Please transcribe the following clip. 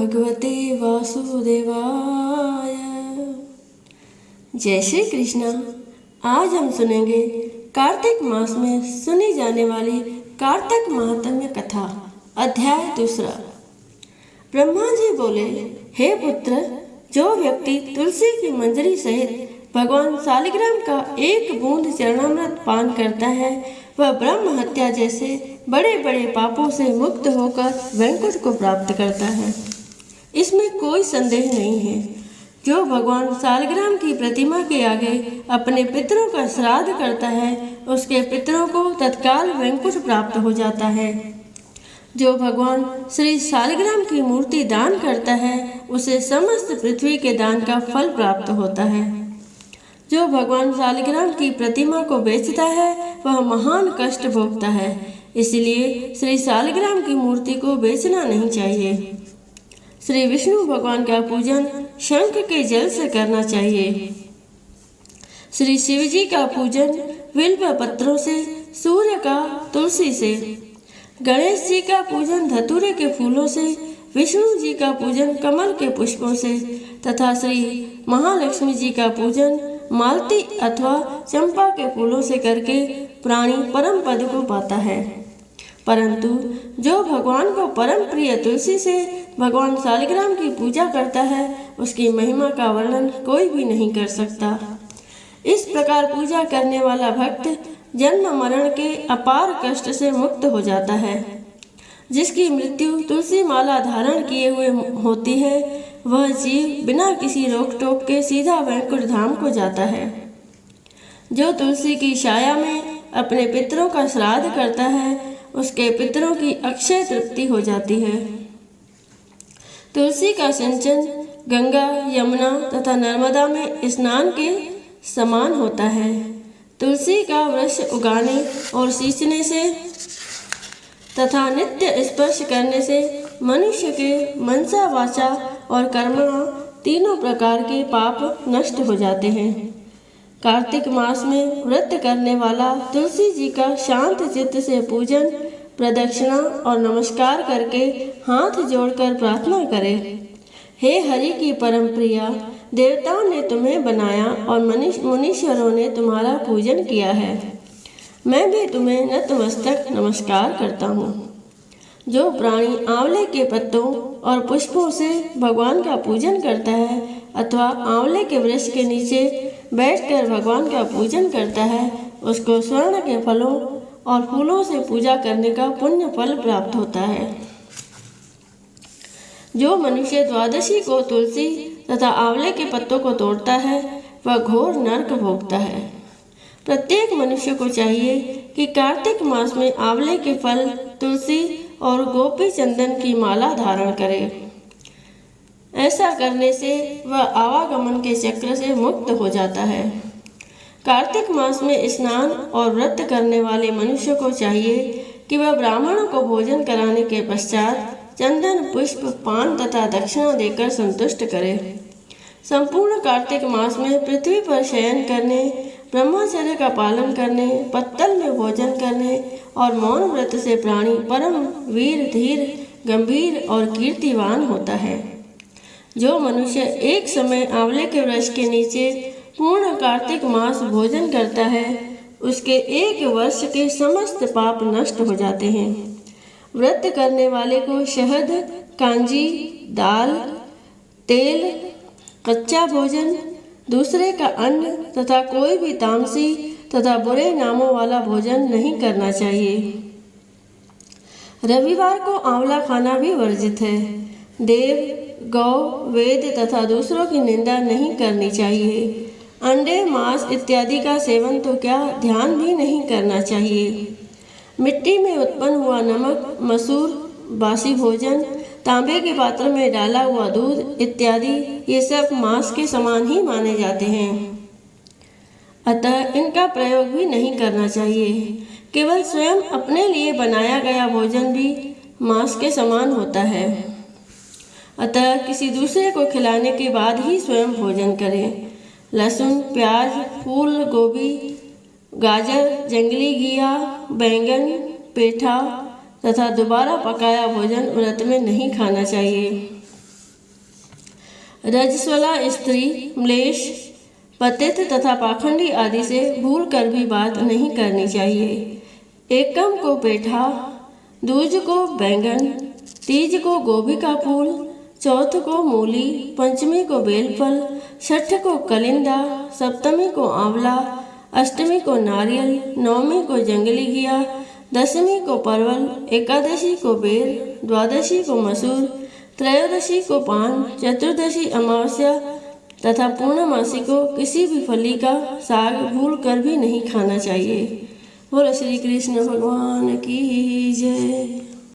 भगवते वासुदेवाय। जय श्री कृष्ण। आज हम सुनेंगे कार्तिक मास में सुनी जाने वाली कार्तिक महात्म्य कथा, अध्याय 2। ब्रह्मा जी बोले, हे पुत्र, जो व्यक्ति तुलसी की मंजरी सहित भगवान शालिग्राम का एक बूंद चरणामृत पान करता है, वह ब्रह्म हत्या जैसे बड़े बड़े पापों से मुक्त होकर वैकुंठ को प्राप्त करता है। इसमें कोई संदेह नहीं है। जो भगवान शालिग्राम की प्रतिमा के आगे अपने पितरों का श्राद्ध करता है, उसके पितरों को तत्काल वैकुंठ प्राप्त हो जाता है। जो भगवान श्री शालिग्राम की मूर्ति दान करता है, उसे समस्त पृथ्वी के दान का फल प्राप्त होता है। जो भगवान शालिग्राम की प्रतिमा को बेचता है, वह महान कष्ट भोगता है। इसलिए श्री शालिग्राम की मूर्ति को बेचना नहीं चाहिए। श्री विष्णु भगवान का पूजन शंख के जल से करना चाहिए। श्री शिव जी का पूजन बिल्व पत्रों से, सूर्य का तुलसी से, गणेश जी का पूजन धतूरे के फूलों से, विष्णु जी का पूजन कमल के पुष्पों से तथा श्री महालक्ष्मी जी का पूजन मालती अथवा चंपा के फूलों से करके प्राणी परम पद को पाता है। परंतु जो भगवान को परम प्रिय तुलसी से भगवान शालिग्राम की पूजा करता है, उसकी महिमा का वर्णन कोई भी नहीं कर सकता। इस प्रकार पूजा करने वाला भक्त जन्म मरण के अपार कष्ट से मुक्त हो जाता है। जिसकी मृत्यु तुलसी माला धारण किए हुए होती है, वह जीव बिना किसी रोक टोक के सीधा वैकुंठ धाम को जाता है। जो तुलसी की छाया में अपने पितरों का श्राद्ध करता है, उसके पितरों की अक्षय तृप्ति हो जाती है। तुलसी का सिंचन गंगा, यमुना तथा नर्मदा में स्नान के समान होता है। तुलसी का वृक्ष उगाने और सींचने से तथा नित्य स्पर्श करने से मनुष्य के मनसा, वाचा और कर्मणा तीनों प्रकार के पाप नष्ट हो जाते हैं। कार्तिक मास में व्रत करने वाला तुलसी जी का शांत चित्त से पूजन, प्रदक्षिणा और नमस्कार करके हाथ जोड़कर प्रार्थना करे, हे हरि की परम प्रिया, देवताओं ने तुम्हें बनाया और मुनीश्वरों ने तुम्हारा पूजन किया है। मैं भी तुम्हें नतमस्तक नमस्कार करता हूँ। जो प्राणी आंवले के पत्तों और पुष्पों से भगवान का पूजन करता है अथवा आंवले के वृक्ष के नीचे बैठकर भगवान का पूजन करता है, उसको स्वर्ण के फलों और फूलों से पूजा करने का पुण्य फल प्राप्त होता है। जो मनुष्य द्वादशी को तुलसी तथा आंवले के पत्तों को तोड़ता है, वह घोर नरक भोगता है। प्रत्येक मनुष्य को चाहिए कि कार्तिक मास में आंवले के फल, तुलसी और गोपी चंदन की माला धारण करे। ऐसा करने से वह आवागमन के चक्र से मुक्त हो जाता है। कार्तिक मास में स्नान और व्रत करने वाले मनुष्य को चाहिए कि वह ब्राह्मणों को भोजन कराने के पश्चात चंदन, पुष्प, पान तथा दक्षिणा देकर संतुष्ट करे। संपूर्ण कार्तिक मास में पृथ्वी पर शयन करने, ब्रह्मचर्य का पालन करने, पत्तल में भोजन करने और मौन व्रत से प्राणी परम वीर, धीर, गंभीर और कीर्तिवान होता है। जो मनुष्य एक समय आंवले के वृक्ष के नीचे पूर्ण कार्तिक मास भोजन करता है, उसके 1 वर्ष के समस्त पाप नष्ट हो जाते हैं। व्रत करने वाले को शहद, कांजी, दाल, तेल, कच्चा भोजन, दूसरे का अन्न तथा कोई भी तामसी तथा बुरे नामों वाला भोजन नहीं करना चाहिए। रविवार को आंवला खाना भी वर्जित है। देव, गौ, वेद तथा दूसरों की निंदा नहीं करनी चाहिए। अंडे, मांस इत्यादि का सेवन तो क्या, ध्यान भी नहीं करना चाहिए। मिट्टी में उत्पन्न हुआ नमक, मसूर, बासी भोजन, तांबे के पात्र में डाला हुआ दूध इत्यादि ये सब मांस के समान ही माने जाते हैं। अतः इनका प्रयोग भी नहीं करना चाहिए। केवल स्वयं अपने लिए बनाया गया भोजन भी मांस के समान होता है। अतः किसी दूसरे को खिलाने के बाद ही स्वयं भोजन करें। लहसुन, प्याज, फूल गोभी, गाजर, जंगली घिया, बैंगन, पेठा तथा दोबारा पकाया भोजन व्रत में नहीं खाना चाहिए। रजस्वला स्त्री, म्लेच्छ, पतित तथा पाखंडी आदि से भूल कर भी बात नहीं करनी चाहिए। एकम को पेठा, दूज को बैंगन, तीज को गोभी का फूल, चौथ को मूली, पंचमी को बेलफल, छठ को कलिंदा, सप्तमी को आंवला, अष्टमी को नारियल, नवमी को जंगली घिया, दशमी को परवल, एकादशी को बेर, द्वादशी को मसूर, त्रयोदशी को पान, चतुर्दशी अमावस्या तथा पूर्णमासी को किसी भी फली का साग भूल कर भी नहीं खाना चाहिए। बोलो श्री कृष्ण भगवान की जय।